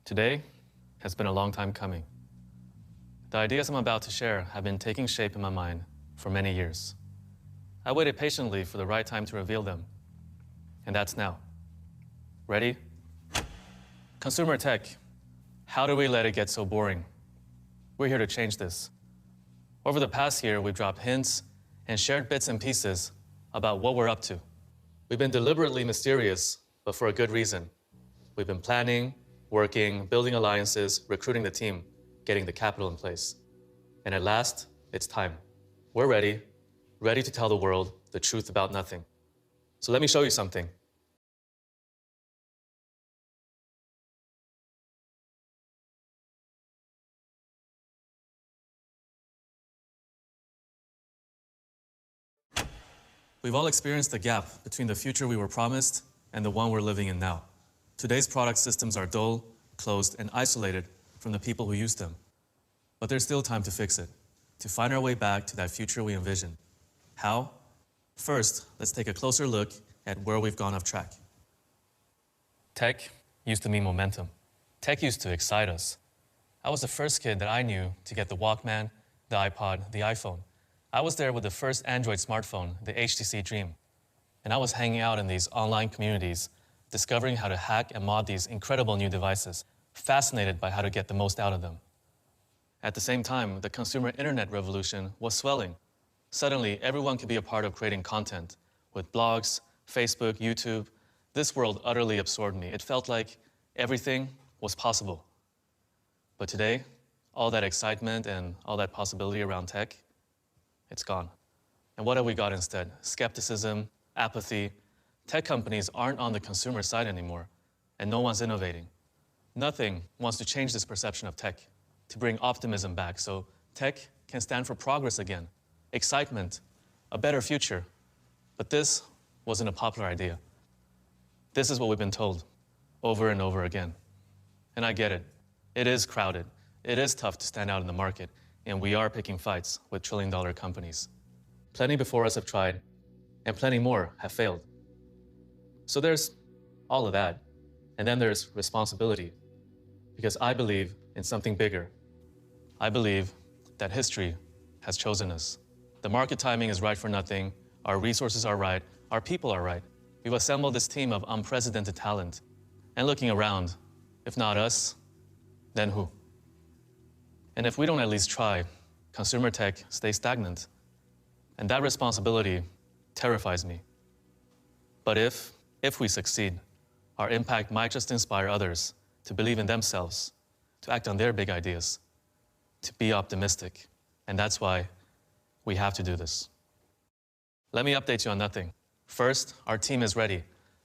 Today has been a long time coming. The ideas I'm about to share have been taking shape in my mind for many years. I waited patiently for the right time to reveal them, and that's now. Ready? Consumer tech. How do we let it get so boring? We're here to change this. Over the past year, we've dropped hints and shared bits and pieces about what we're up to. We've been deliberately mysterious, but for a good reason. We've been planning, working, building alliances, recruiting the team, getting the capital in place. And at last, it's time. We're ready to tell the world the truth about nothing. So let me show you something. We've all experienced the gap between the future we were promised and the one we're living in now. Today's product systems are dull, closed, and isolated from the people who use them. But there's still time to fix it, to find our way back to that future we envision. How? First, let's take a closer look at where we've gone off track. Tech used to mean momentum. Tech used to excite us. I was the first kid that I knew to get the Walkman, the iPod, the iPhone. I was there with the first Android smartphone, the HTC Dream. And I was hanging out in these online communities, discovering how to hack and mod these incredible new devices, fascinated by how to get the most out of them. At the same time, the consumer internet revolution was swelling. Suddenly, everyone could be a part of creating content. With blogs, Facebook, YouTube, this world utterly absorbed me. It felt like everything was possible. But today, all that excitement and all that possibility around tech, it's gone. And what have we got instead? Skepticism, apathy. Tech companies aren't on the consumer side anymore, and no one's innovating. Nothing wants to change this perception of tech, to bring optimism back so tech can stand for progress again, excitement, a better future. But this wasn't a popular idea. This is what we've been told over and over again. And I get it. It is crowded. It is tough to stand out in the market, and we are picking fights with trillion-dollar companies. Plenty before us have tried, and plenty more have failed. So there's all of that. And then there's responsibility. Because I believe in something bigger. I believe that history has chosen us. The market timing is right for nothing. Our resources are right. Our people are right. We've assembled this team of unprecedented talent. And looking around, if not us, then who? And if we don't at least try, consumer tech stays stagnant. And that responsibility terrifies me. But if we succeed, our impact might just inspire others to believe in themselves, to act on their big ideas, to be optimistic. And that's why we have to do this. Let me update you on Nothing. First, our team is ready.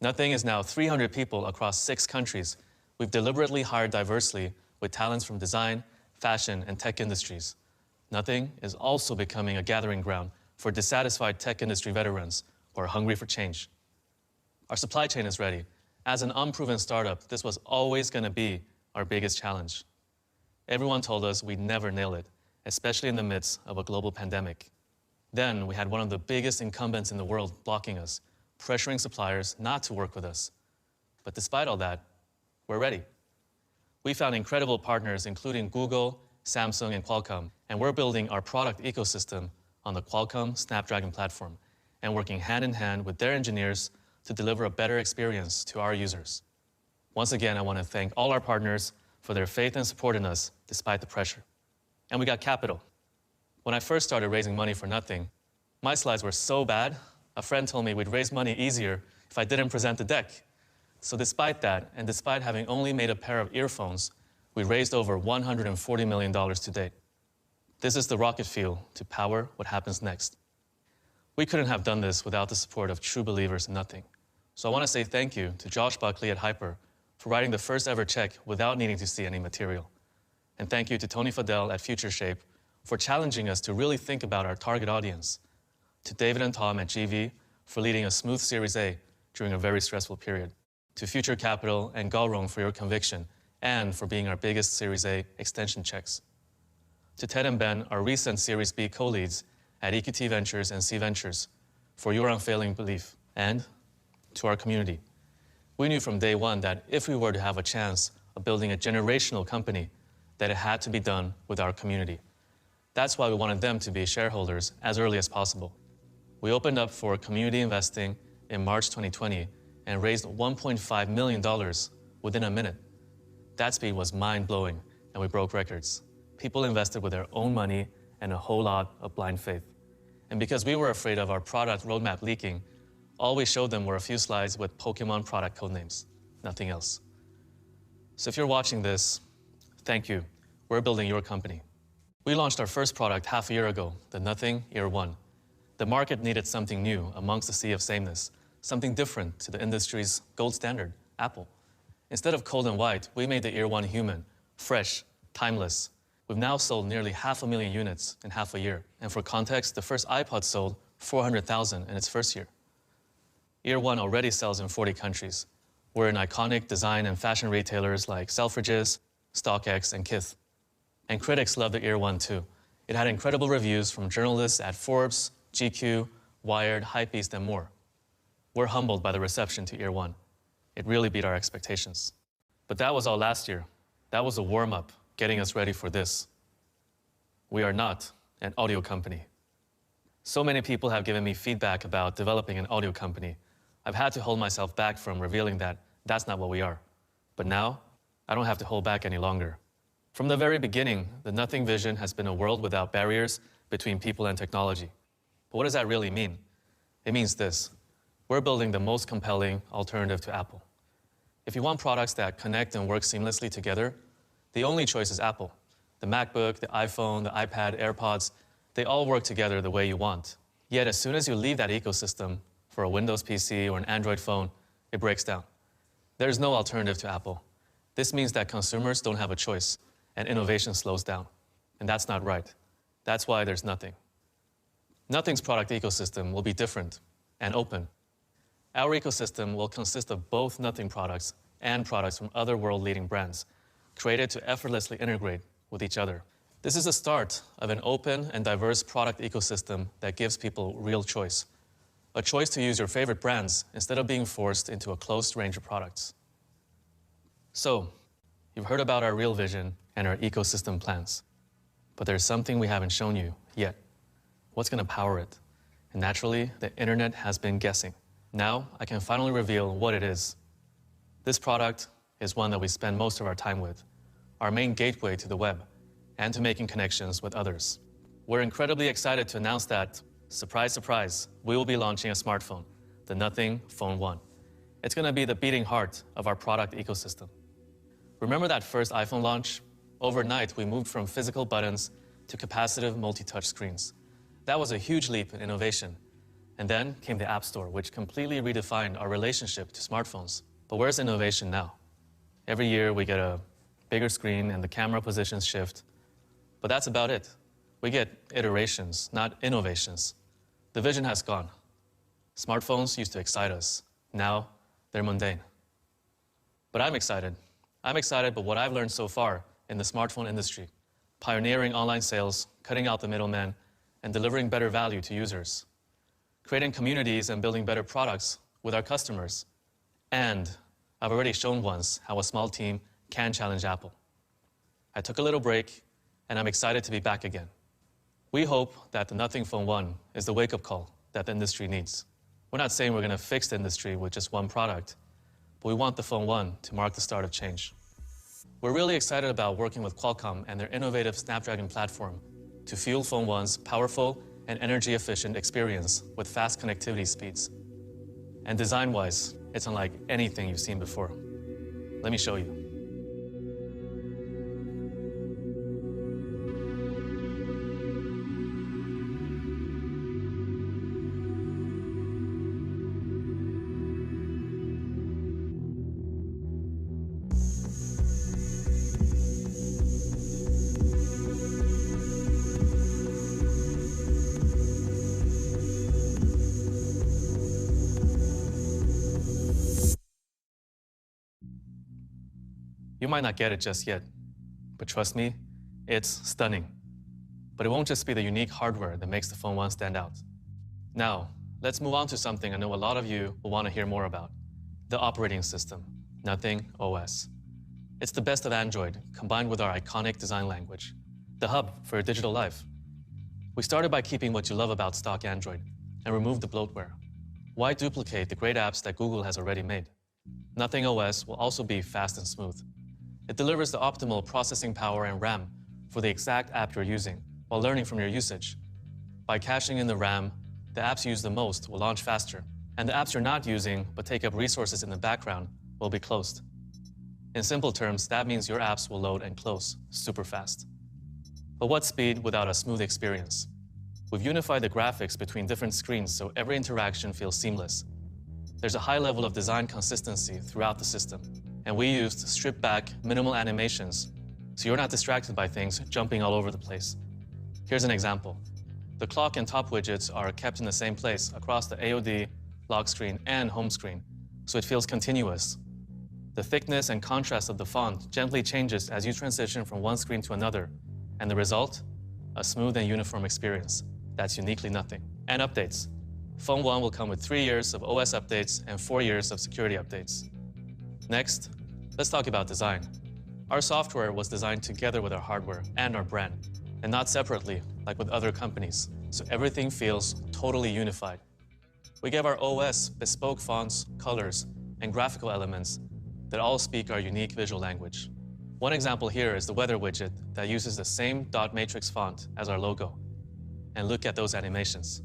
Nothing is now 300 people across 6 countries. We've deliberately hired diversely with talents from design, fashion, and tech industries. Nothing is also becoming a gathering ground for dissatisfied tech industry veterans who are hungry for change. Our supply chain is ready. As an unproven startup, this was always going to be our biggest challenge. Everyone told us we'd never nail it, especially in the midst of a global pandemic. Then we had one of the biggest incumbents in the world blocking us, pressuring suppliers not to work with us. But despite all that, we're ready. We found incredible partners, including Google, Samsung, and Qualcomm, and we're building our product ecosystem on the Qualcomm Snapdragon platform and working hand in hand with their engineers to deliver a better experience to our users. Once again, I want to thank all our partners for their faith and support in us despite the pressure. And we got capital. When I first started raising money for Nothing, my slides were so bad, a friend told me we'd raise money easier if I didn't present the deck. So despite that, and despite having only made a pair of earphones, we raised over $140 million to date. This is the rocket fuel to power what happens next. We couldn't have done this without the support of true believers in Nothing. So I want to say thank you to Josh Buckley at Hyper for writing the first ever check without needing to see any material. And thank you to Tony Fadell at Future Shape for challenging us to really think about our target audience. To David and Tom at GV for leading a smooth Series A during a very stressful period. To Future Capital and Galrong for your conviction and for being our biggest Series A extension checks. To Ted and Ben, our recent Series B co-leads at EQT Ventures and C Ventures for your unfailing belief. And to our community. We knew from day one that if we were to have a chance of building a generational company that it had to be done with our community. That's why we wanted them to be shareholders as early as possible. We opened up for community investing in March 2020 and raised $1.5 million within a minute. That speed was mind-blowing, and we broke records. People invested with their own money and a whole lot of blind faith. And because we were afraid of our product roadmap leaking, all we showed them were a few slides with Pokemon product codenames, nothing else. So if you're watching this, thank you. We're building your company. We launched our first product half a year ago, the Nothing Ear 1. The market needed something new amongst the sea of sameness, something different to the industry's gold standard, Apple. Instead of cold and white, we made the Ear 1 human, fresh, timeless. We've now sold nearly 500,000 units in half a year. And for context, the first iPod sold 400,000 in its first year. Ear 1 already sells in 40 countries. We're in iconic design and fashion retailers like Selfridges, StockX, and Kith. And critics love the Ear 1 too. It had incredible reviews from journalists at Forbes, GQ, Wired, Hypebeast, and more. We're humbled by the reception to Ear 1. It really beat our expectations. But that was all last year. That was a warm-up, getting us ready for this. We are not an audio company. So many people have given me feedback about developing an audio company. I've had to hold myself back from revealing that that's not what we are. But now, I don't have to hold back any longer. From the very beginning, the Nothing vision has been a world without barriers between people and technology. But what does that really mean? It means this. We're building the most compelling alternative to Apple. If you want products that connect and work seamlessly together, the only choice is Apple. The MacBook, the iPhone, the iPad, AirPods, they all work together the way you want. Yet as soon as you leave that ecosystem for a Windows PC or an Android phone, it breaks down. There's no alternative to Apple. This means that consumers don't have a choice, and innovation slows down. And that's not right. That's why there's Nothing. Nothing's product ecosystem will be different and open. Our ecosystem will consist of both Nothing products and products from other world-leading brands, created to effortlessly integrate with each other. This is the start of an open and diverse product ecosystem that gives people real choice. A choice to use your favorite brands instead of being forced into a closed range of products. So, you've heard about our real vision and our ecosystem plans. But there's something we haven't shown you yet. What's going to power it? And naturally, the internet has been guessing. Now, I can finally reveal what it is. This product is one that we spend most of our time with, our main gateway to the web and to making connections with others. We're incredibly excited to announce that, surprise, surprise, we will be launching a smartphone, the Nothing Phone 1. It's going to be the beating heart of our product ecosystem. Remember that first iPhone launch? Overnight, we moved from physical buttons to capacitive multi-touch screens. That was a huge leap in innovation. And then came the App Store, which completely redefined our relationship to smartphones. But where's innovation now? Every year we get a bigger screen and the camera positions shift. But that's about it. We get iterations, not innovations. The vision has gone. Smartphones used to excite us. Now, they're mundane. But I'm excited. I'm excited by what I've learned so far in the smartphone industry, pioneering online sales, cutting out the middleman, and delivering better value to users, creating communities and building better products with our customers. And I've already shown once how a small team can challenge Apple. I took a little break, and I'm excited to be back again. We hope that the Nothing Phone 1 is the wake-up call that the industry needs. We're not saying we're going to fix the industry with just one product, but we want the Phone 1 to mark the start of change. We're really excited about working with Qualcomm and their innovative Snapdragon platform to fuel Phone 1's powerful and energy-efficient experience with fast connectivity speeds. And design-wise, it's unlike anything you've seen before. Let me show you. You might not get it just yet, but trust me, it's stunning. But it won't just be the unique hardware that makes the Phone 1 stand out. Now, let's move on to something I know a lot of you will want to hear more about, the operating system, Nothing OS. It's the best of Android, combined with our iconic design language, the hub for your digital life. We started by keeping what you love about stock Android and removed the bloatware. Why duplicate the great apps that Google has already made? Nothing OS will also be fast and smooth. It delivers the optimal processing power and RAM for the exact app you're using, while learning from your usage. By caching in the RAM, the apps you use the most will launch faster, and the apps you're not using but take up resources in the background will be closed. In simple terms, that means your apps will load and close super fast. But what speed without a smooth experience? We've unified the graphics between different screens so every interaction feels seamless. There's a high level of design consistency throughout the system, and we used stripped-back, minimal animations so you're not distracted by things jumping all over the place. Here's an example. The clock and top widgets are kept in the same place across the AOD, lock screen, and home screen, so it feels continuous. The thickness and contrast of the font gently changes as you transition from one screen to another, and the result? A smooth and uniform experience that's uniquely nothing. And updates. Phone 1 will come with 3 years of OS updates and 4 years of security updates. Next, let's talk about design. Our software was designed together with our hardware and our brand, and not separately like with other companies, so everything feels totally unified. We gave our OS bespoke fonts, colors, and graphical elements that all speak our unique visual language. One example here is the weather widget that uses the same dot matrix font as our logo. And look at those animations.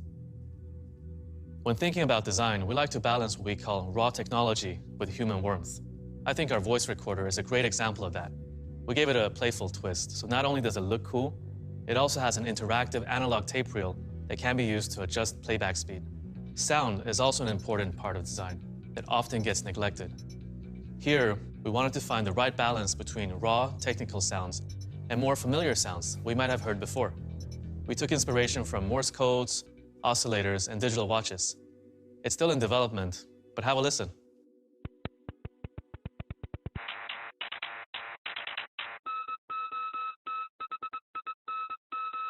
When thinking about design, we like to balance what we call raw technology with human warmth. I think our voice recorder is a great example of that. We gave it a playful twist, so not only does it look cool, it also has an interactive analog tape reel that can be used to adjust playback speed. Sound is also an important part of design that often gets neglected. Here, we wanted to find the right balance between raw, technical sounds and more familiar sounds we might have heard before. We took inspiration from Morse codes, oscillators, and digital watches. It's still in development, but have a listen.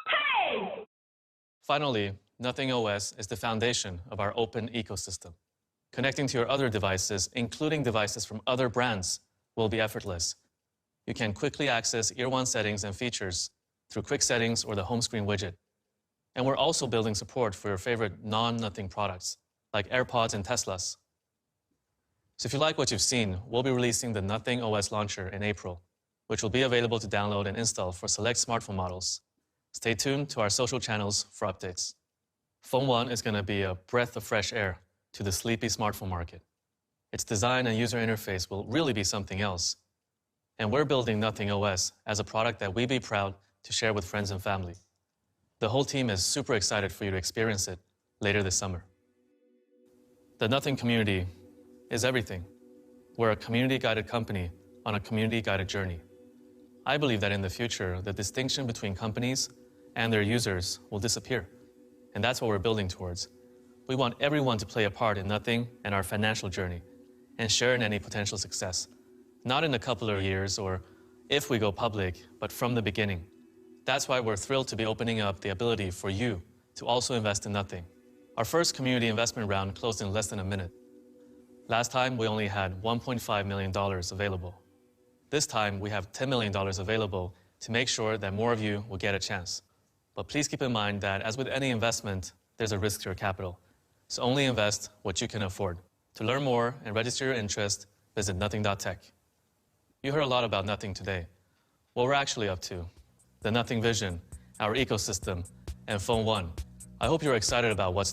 Hey! Finally, Nothing OS is the foundation of our open ecosystem. Connecting to your other devices, including devices from other brands, will be effortless. You can quickly access Ear 1 settings and features through Quick Settings or the home screen widget. And we're also building support for your favorite non-Nothing products, like AirPods and Teslas. So if you like what you've seen, we'll be releasing the Nothing OS launcher in April, which will be available to download and install for select smartphone models. Stay tuned to our social channels for updates. Phone 1 is going to be a breath of fresh air to the sleepy smartphone market. Its design and user interface will really be something else. And we're building Nothing OS as a product that we'd be proud to share with friends and family. The whole team is super excited for you to experience it later this summer. The Nothing community is everything. We're a community-guided company on a community-guided journey. I believe that in the future, the distinction between companies and their users will disappear. And that's what we're building towards. We want everyone to play a part in Nothing and our financial journey and share in any potential success. Not in a couple of years or if we go public, but from the beginning. That's why we're thrilled to be opening up the ability for you to also invest in Nothing. Our first community investment round closed in less than a minute. Last time, we only had $1.5 million available. This time, we have $10 million available to make sure that more of you will get a chance. But please keep in mind that, as with any investment, there's a risk to your capital. So only invest what you can afford. To learn more and register your interest, visit nothing.tech. You heard a lot about Nothing today. What we're actually up to, the Nothing vision, our ecosystem, and Phone 1. I hope you're excited about what's